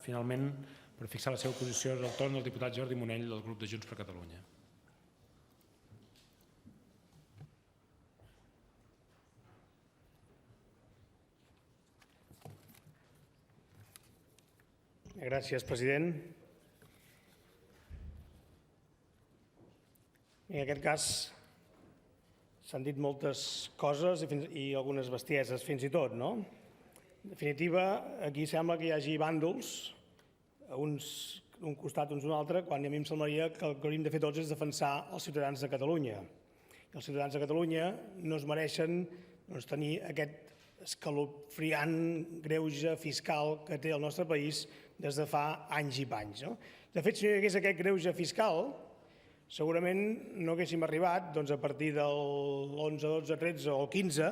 finalment, per fixar la seva posició, és el torn del diputat Jordi Monell del grup de Junts per Catalunya. Gràcies, president. En aquest cas s'han dit moltes coses i algunes bestieses, fins i tot, no? En definitiva, aquí sembla que hi hagi bàndols, uns d'un costat, uns d'un altre, quan a mi em semblaria que el que hauríem de fer tots és defensar els ciutadans de Catalunya. Els ciutadans de Catalunya no es mereixen tenir aquest escalofriant greuge fiscal que té el nostre país des de fa anys i panys. De fet, si no hi hagués aquest greuge fiscal, segurament no haguéssim arribat a partir del 11, 12, 13 o 15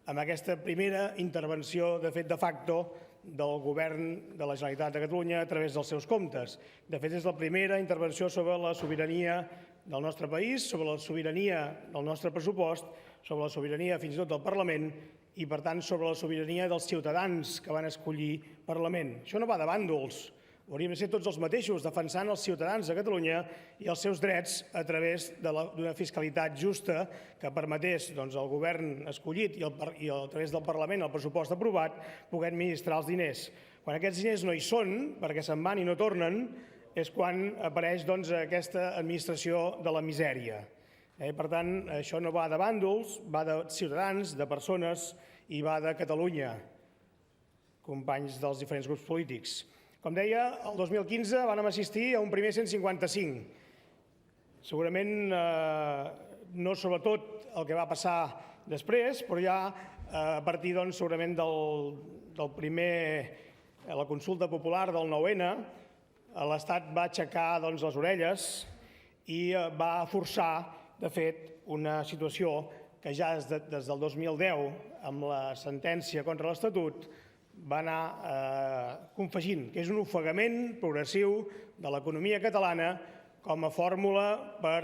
amb aquesta primera intervenció, de fet, de facto, del govern de la Generalitat de Catalunya a través dels seus comptes. De fet, és la primera intervenció sobre la sobirania del nostre país, sobre la sobirania del nostre pressupost, sobre la sobirania fins i tot del Parlament i, per tant, sobre la sobirania dels ciutadans que van escollir Parlament. Això no va de bàndols. Hauríem de ser tots els mateixos, defensant els ciutadans de Catalunya i els seus drets a través d'una fiscalitat justa que permetés al govern escollit i a través del Parlament, el pressupost aprovat, poder administrar els diners. Quan aquests diners no hi són, perquè se'n van i no tornen, és quan apareix aquesta administració de la misèria. Per tant, això no va de bàndols, va de ciutadans, de persones i va de Catalunya, companys dels diferents grups polítics. Com deia, el 2015 vam assistir a un primer 155. Segurament no sobretot el que va passar després, però ja a partir segurament del primer, la consulta popular del 9N, l'Estat va aixecar les orelles i va forçar, de fet, una situació que ja des del 2010, amb la sentència contra l'Estatut, va anar confegint, que és un ofegament progressiu de l'economia catalana com a fórmula per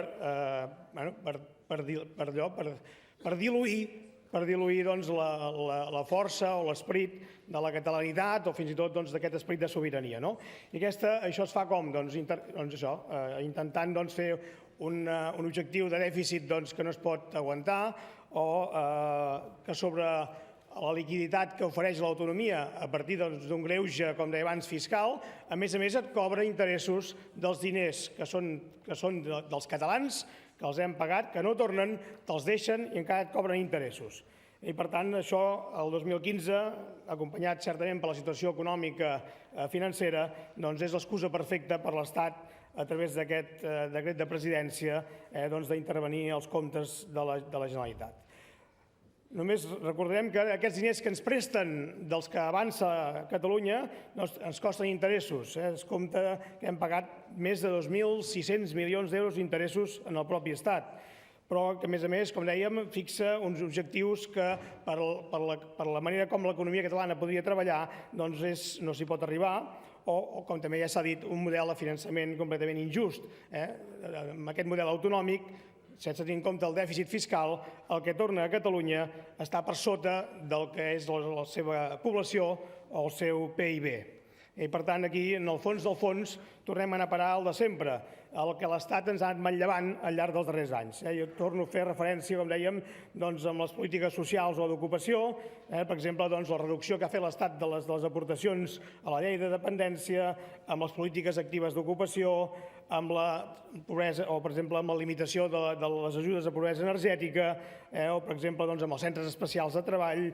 diluir la força o l'esperit de la catalanitat o fins i tot d'aquest esperit de sobirania. I això es fa com? Intentant fer un objectiu de dèficit que no es pot aguantar o que sobre la liquiditat que ofereix l'autonomia a partir d'un greuge, com deia abans, fiscal, a més et cobra interessos dels diners que són dels catalans, que els hem pagat, que no tornen, te'ls deixen i encara et cobren interessos. I, per tant, això, el 2015, acompanyat certament per la situació econòmica financera, és l'excusa perfecta per l'Estat, a través d'aquest decret de presidència, d'intervenir als comptes de la Generalitat. Només recordarem que aquests diners que ens presten dels que avança Catalunya ens costen interessos. Es compta que hem pagat més de 2.600 milions d'euros d'interessos en el propi Estat, però que, a més, com dèiem, fixa uns objectius que per la manera com l'economia catalana podria treballar no s'hi pot arribar, o, com també ja s'ha dit, un model de finançament completament injust. Amb aquest model autonòmic, sense tenir en compte el dèficit fiscal, el que torna a Catalunya està per sota del que és la seva població o el seu PIB. I, per tant, aquí, en el fons del fons, tornem a anar a parar al de sempre, el que l'Estat ens ha anat manllevant al llarg dels darrers anys. Jo torno a fer referència, com dèiem, amb les polítiques socials o d'ocupació, per exemple, la reducció que ha fet l'Estat de les aportacions a la llei de dependència, amb les polítiques actives d'ocupació, amb la pobresa, o, per exemple, amb la limitació de les ajudes a pobresa energètica, o, per exemple, amb els centres especials de treball,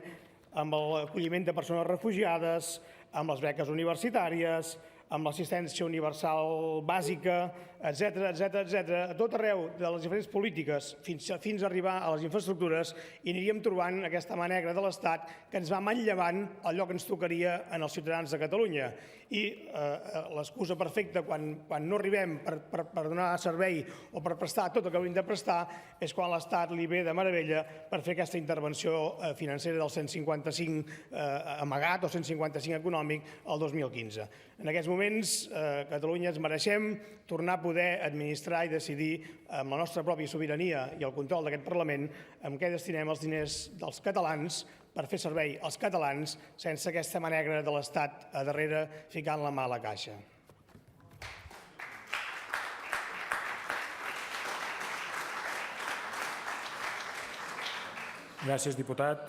amb l'acolliment de persones refugiades, amb les beques universitàries, amb l'assistència universal bàsica, etc. A tot arreu de les diferents polítiques, fins a arribar a les infraestructures, i aniríem trobant aquesta mà negra de l'Estat que ens va manllevant allò que ens tocaria als ciutadans de Catalunya. I l'excusa perfecta quan no arribem per donar servei o per prestar tot el que hauríem de prestar és quan l'Estat li ve de meravella per fer aquesta intervenció financera del 155 amagat o 155 econòmic el 2015. En aquests moments, a Catalunya ens mereixem tornar a poder administrar i decidir amb la nostra pròpia sobirania i el control d'aquest Parlament en què destinem els diners dels catalans per fer servei als catalans sense aquesta mà negra de l'Estat a darrere ficant la mà a la caixa. Gràcies, diputat.